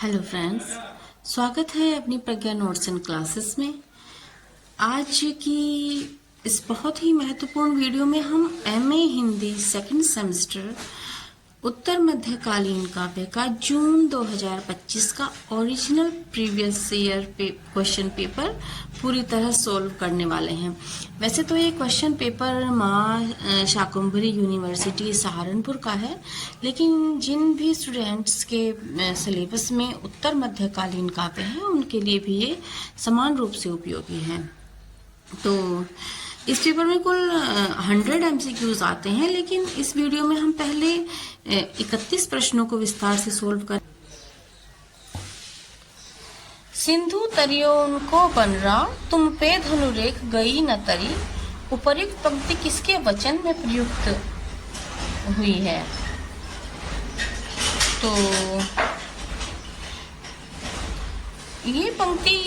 Hello friends, स्वागत है अपनी प्रज्ञा नोट्स एंड क्लासेस में। आज की इस बहुत ही महत्वपूर्ण वीडियो में हम एमए हिंदी सेकंड सेमेस्टर उत्तर मध्यकालीन काव्य का जून 2025 का original previous year question paper पूरी तरह सोल्व करने वाले हैं। वैसे तो ये क्वेश्चन पेपर माँ शाकुंभरी यूनिवर्सिटी सहारनपुर का है, लेकिन जिन भी स्टूडेंट्स के सिलेबस में उत्तर मध्यकालीन काव्य है उनके लिए भी ये समान रूप से उपयोगी है। तो इस पेपर में कुल 100 MCQs आते हैं, लेकिन इस वीडियो में हम पहले 31 प्रश्नों को विस्तार से सोल्व कर। सिंधु तरियों को बनरा, तुम पे धनुरेख गई न तरी। उपर्युक्त पंक्ति किसके वचन में प्रयुक्त हुई है? तो ये पंक्ति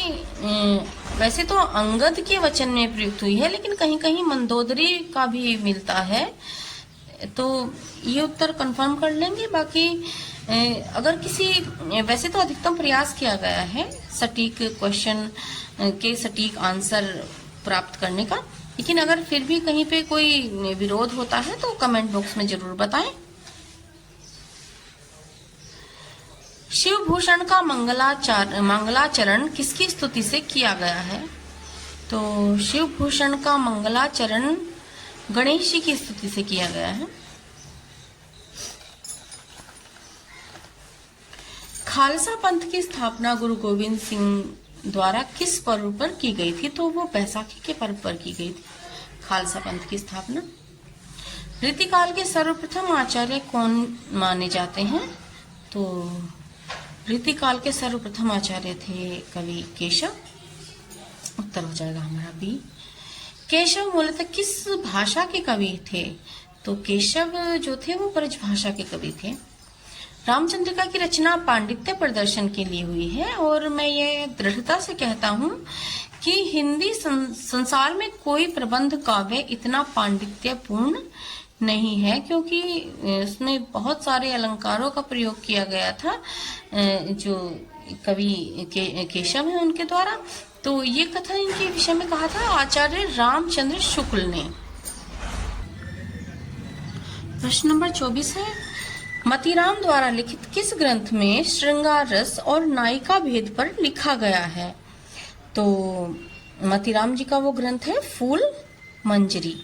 वैसे तो अंगद के वचन में प्रयुक्त हुई है, लेकिन कहीं कहीं मंदोदरी का भी मिलता है, तो ये उत्तर कंफर्म कर लेंगे। बाकी अगर किसी वैसे तो अधिकतम प्रयास किया गया है सटीक क्वेश्चन के सटीक आंसर प्राप्त करने का, लेकिन अगर फिर भी कहीं पे कोई विरोध होता है तो कमेंट बॉक्स में जरूर बताएं। शिवभूषण का मंगलाचरण किसकी स्तुति से किया गया है? तो शिवभूषण का मंगलाचरण गणेश जी की स्तुति से किया गया है। खालसा पंथ की स्थापना गुरु गोविंद सिंह द्वारा किस पर्व पर की गई थी? तो वो बैसाखी के पर्व पर की गई थी खालसा पंथ की स्थापना। रीतिकाल के सर्वप्रथम आचार्य कौन माने जाते हैं? तो रीतिकाल के सर्वप्रथम आचार्य थे कवि केशव। उत्तर हो जाएगा हमारा बी। केशव मूलतः किस भाषा के कवि थे? तो केशव जो थे वो ब्रज भाषा के कवि थे। रामचंद्रिका की रचना पांडित्य प्रदर्शन के लिए हुई है, और मैं ये दृढ़ता से कहता हूँ कि हिंदी संसार में कोई प्रबंध काव्य इतना पांडित्यपूर्ण नहीं है, क्योंकि उसमें बहुत सारे अलंकारों का प्रयोग किया गया था जो कवि केशव है उनके द्वारा। तो ये कथन इनके विषय में कहा था आचार्य रामचंद्र शुक्ल ने। प्रश्न नंबर 24 है, मतीराम द्वारा लिखित किस ग्रंथ में श्रृंगार रस और नायिका भेद पर लिखा गया है? तो मतीराम जी का वो ग्रंथ है फूल मंजरी।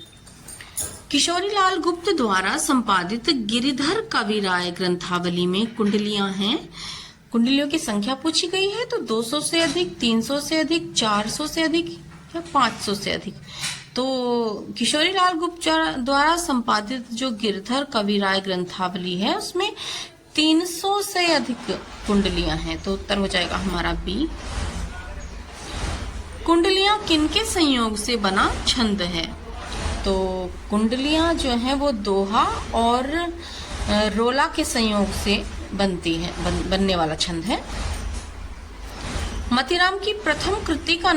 किशोरीलाल गुप्त द्वारा संपादित गिरिधर कविराय ग्रंथावली में कुंडलियां हैं। कुंडलियों की संख्या पूछी गई है, तो 200 से अधिक, 300 से अधिक, 400 से अधिक या 500 से अधिक। तो किशोरीलाल गुप्त द्वारा संपादित जो गिरधर कविराय ग्रंथावली है उसमें 300 से अधिक कुंडलियां हैं, तो उत्तर हो जाएगा हमारा बी। कुंडलियां किनके संयोग से बना छंद है? तो कुंडलियां जो हैं वो दोहा और रोला के संयोग से बनती है, बनने वाला छंद है। मतीराम की प्रथम कृति का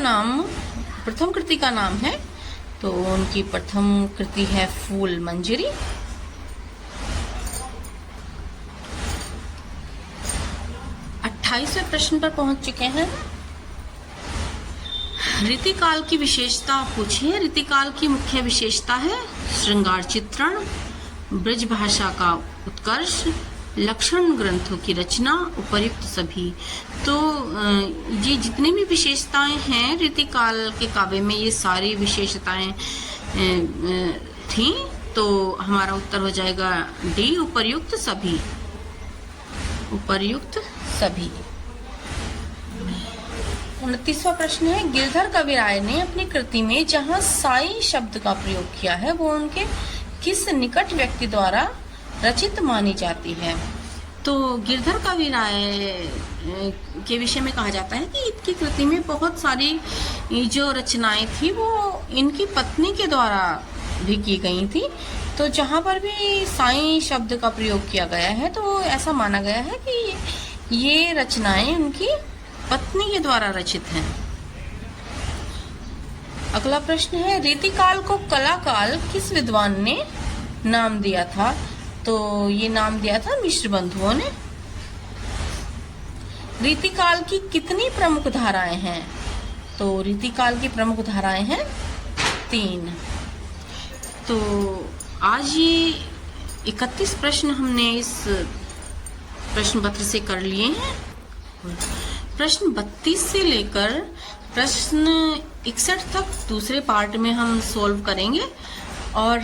नाम है, तो उनकी प्रथम कृति है फूल मंजरी। अट्ठाईसवें प्रश्न पर पहुंच चुके हैं। रीतिकाल की विशेषता पूछी है। रीतिकाल की मुख्य विशेषता है श्रृंगार चित्रण, ब्रज भाषा का उत्कर्ष, लक्षण ग्रंथों की रचना, उपर्युक्त सभी। तो ये जितनी भी विशेषताएं हैं रीतिकाल के काव्य में, ये सारी विशेषताएं थी, तो हमारा उत्तर हो जाएगा डी, उपर्युक्त सभी। उपर्युक्त सभी। 29वां प्रश्न है, गिरधर कविराय ने अपनी कृति में जहां साई शब्द का प्रयोग किया है वो उनके किस निकट व्यक्ति द्वारा रचित मानी जाती है? तो गिरधर कविराय के विषय में कहा जाता है कि इनकी कृति में बहुत सारी जो रचनाएं थी वो इनकी पत्नी के द्वारा भी की गई थी। तो जहां पर भी साई शब्द का प्रयोग किया गया है तो ऐसा माना गया है कि ये रचनाएं उनकी पत्नी के द्वारा रचित हैं। अगला प्रश्न है, रीतिकाल को कलाकाल किस विद्वान ने नाम दिया था? तो ये नाम दिया था मिश्र बंधुओं ने। रीतिकाल की कितनी प्रमुख धाराएं हैं? तो रीतिकाल की प्रमुख धाराएं हैं 3। तो आज ये 31 प्रश्न हमने इस प्रश्न पत्र से कर लिए हैं। प्रश्न 32 से लेकर प्रश्न 61 तक दूसरे पार्ट में हम सोल्व करेंगे, और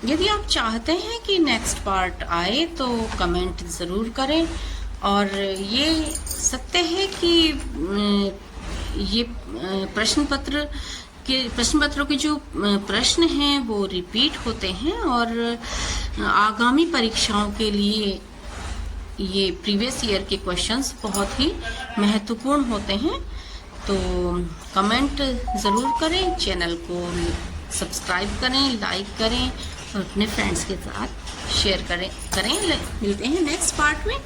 यदि आप चाहते हैं कि नेक्स्ट पार्ट आए तो कमेंट ज़रूर करें। और ये सत्य है कि ये प्रश्न पत्रों के जो प्रश्न हैं वो रिपीट होते हैं, और आगामी परीक्षाओं के लिए ये प्रीवियस ईयर के क्वेश्चंस बहुत ही महत्वपूर्ण होते हैं। तो कमेंट ज़रूर करें, चैनल को सब्सक्राइब करें, लाइक करें और अपने फ्रेंड्स के साथ शेयर करें। मिलते हैं नेक्स्ट पार्ट में।